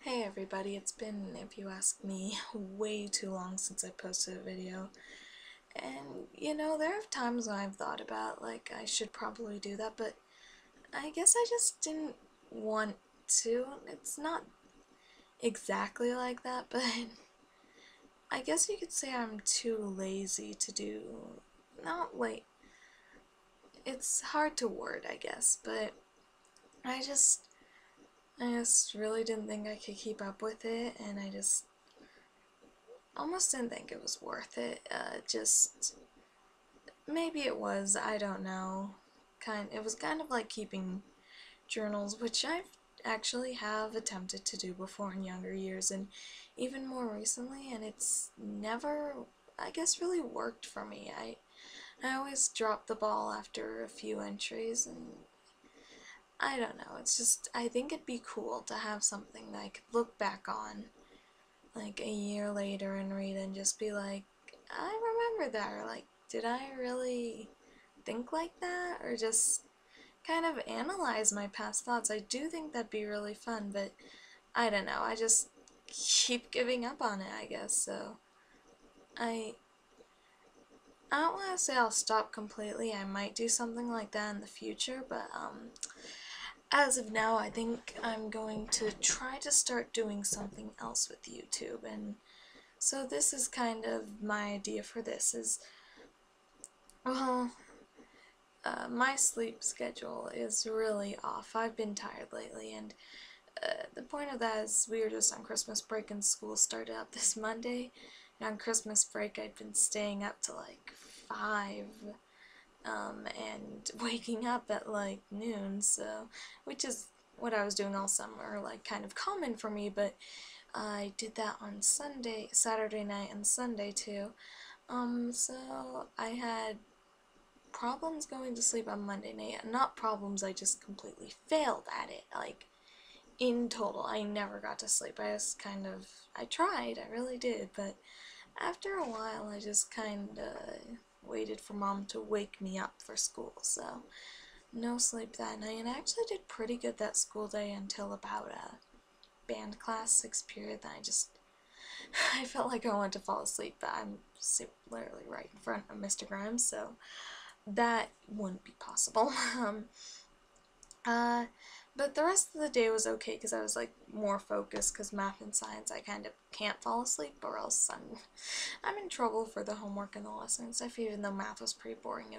Hey everybody, it's been, if you ask me, way too long since I posted a video. And, there are times when I've thought about, I should probably do that, but I guess I just didn't want to. It's not exactly like that, but I guess you could say I'm too lazy to do. Not late. It's hard to word, I guess, but I just, I just really didn't think I could keep up with it, and I just almost didn't think it was worth it. Just maybe it was, I don't know. It was kind of like keeping journals, which I actually have attempted to do before in younger years and even more recently, and it's never, I guess, really worked for me. I always drop the ball after a few entries, and I don't know, it's just, I think it'd be cool to have something that I could look back on like a year later and read and just be like, I remember that, or like, did I really think like that? Or just kind of analyze my past thoughts. I do think that'd be really fun, but I don't know, I just keep giving up on it, I guess, so I I don't want to say I'll stop completely. I might do something like that in the future, but as of now, I think I'm going to try to start doing something else with YouTube, and so this is kind of my idea for this is, well, my sleep schedule is really off. I've been tired lately, and the point of that is we were just on Christmas break and school started up this Monday, and on Christmas break I'd been staying up to like 5, and waking up at like noon, so, which is what I was doing all summer, like kind of common for me, but I did that on Saturday night and Sunday too. So I had problems going to sleep on Monday night. Not problems, I just completely failed at it. Like, in total, I never got to sleep. I tried, I really did, but after a while, I just kind of waited for Mom to wake me up for school, so no sleep that night, and I actually did pretty good that school day until about band class, 6th period, then I felt like I wanted to fall asleep, but I'm literally right in front of Mr. Grimes, so that wouldn't be possible. Uh, but the rest of the day was okay because I was like more focused because math and science I kind of can't fall asleep or else I'm in trouble for the homework and the lesson stuff, even though math was pretty boring.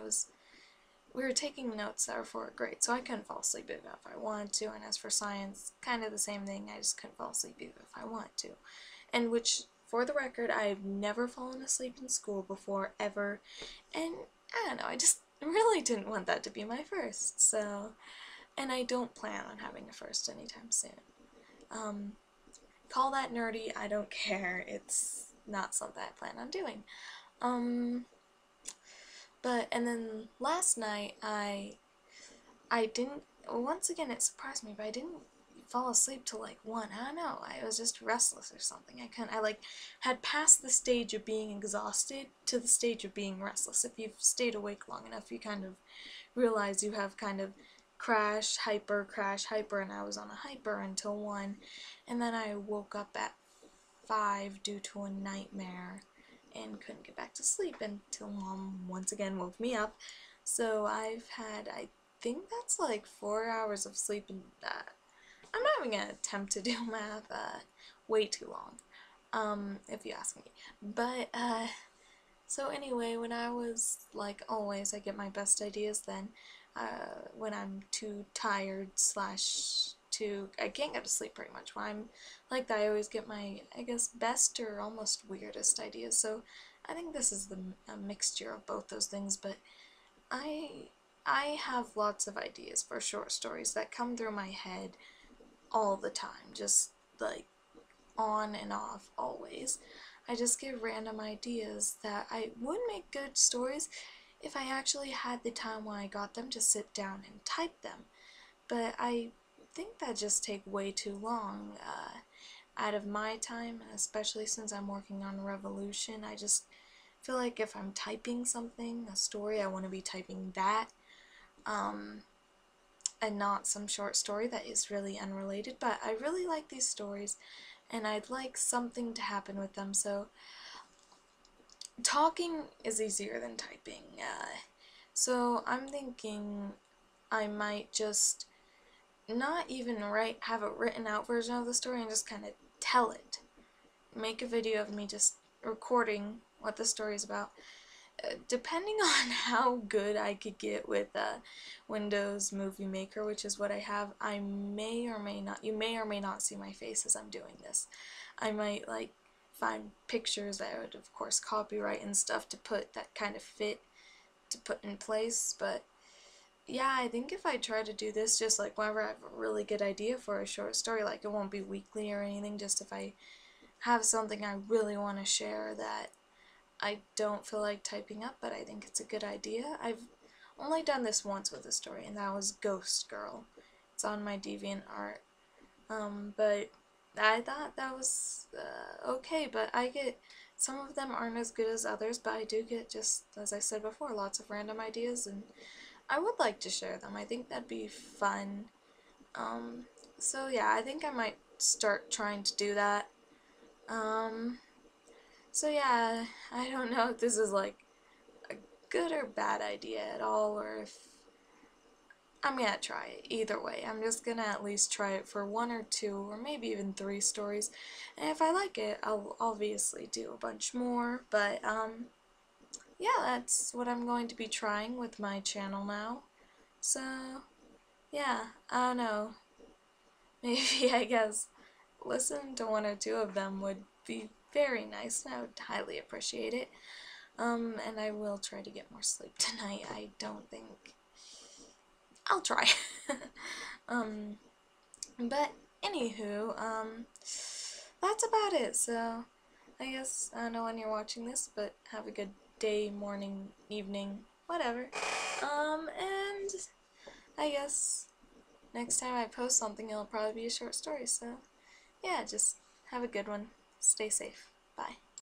We were taking notes that were for a grade, so I couldn't fall asleep even if I wanted to, and as for science, kind of the same thing, I just couldn't fall asleep even if I wanted to. And which, for the record, I've never fallen asleep in school before, ever, and I don't know, I just really didn't want that to be my first, so, and I don't plan on having a first anytime soon. Call that nerdy, I don't care, it's not something I plan on doing. And then last night, I didn't, once again it surprised me, but I didn't fall asleep till like 1, I don't know, I was just restless or something, I like, had passed the stage of being exhausted to the stage of being restless. If you've stayed awake long enough, you kind of realize you have kind of crash, hyper, and I was on a hyper until 1, and then I woke up at 5 due to a nightmare and couldn't get back to sleep until Mom once again woke me up. So I've had, I think that's like 4 hours of sleep, and I'm not even gonna attempt to do math, way too long, if you ask me. But, so anyway, when I was, like always, I get my best ideas then, when I'm too tired slash I can't get to sleep pretty much. When I'm like that, I always get my, I guess, best or almost weirdest ideas, so I think this is a mixture of both those things, but I have lots of ideas for short stories that come through my head all the time, just like on and off, always. I just get random ideas that I would make good stories if I actually had the time when I got them to sit down and type them, but I think that just take way too long out of my time, and especially since I'm working on Revolution, I just feel like if I'm typing something, a story, I want to be typing that. and not some short story that is really unrelated, but I really like these stories and I'd like something to happen with them, so talking is easier than typing. So I'm thinking I might just not even have a written out version of the story and just kind of tell it. Make a video of me just recording what the story is about. Depending on how good I could get with Windows Movie Maker, which is what I have, I may or may not, you may or may not see my face as I'm doing this. I might like find pictures that I would of course copyright and stuff to put that kind of fit to put in place, but yeah, I think if I try to do this just like whenever I have a really good idea for a short story, like it won't be weekly or anything, just if I have something I really want to share that I don't feel like typing up, but I think it's a good idea. I've only done this once with a story, and that was Ghost Girl. It's on my DeviantArt. But I thought that was okay, but I get, some of them aren't as good as others, but I do get, just as I said before, lots of random ideas, and I would like to share them. I think that'd be fun. So yeah, I think I might start trying to do that. So yeah, I don't know if this is like a good or bad idea at all, or if I'm gonna try it. Either way, I'm just gonna at least try it for 1 or 2 or maybe even 3 stories, and if I like it, I'll obviously do a bunch more, but yeah, that's what I'm going to be trying with my channel now. So yeah, I don't know, maybe I guess listen to 1 or 2 of them would be very nice, and I would highly appreciate it. And I will try to get more sleep tonight. I don't think, I'll try. um, but anywho, that's about it. So I guess I don't know when you're watching this, but have a good day, morning, evening, whatever. And I guess next time I post something, it'll probably be a short story. So yeah, just have a good one. Stay safe. Bye.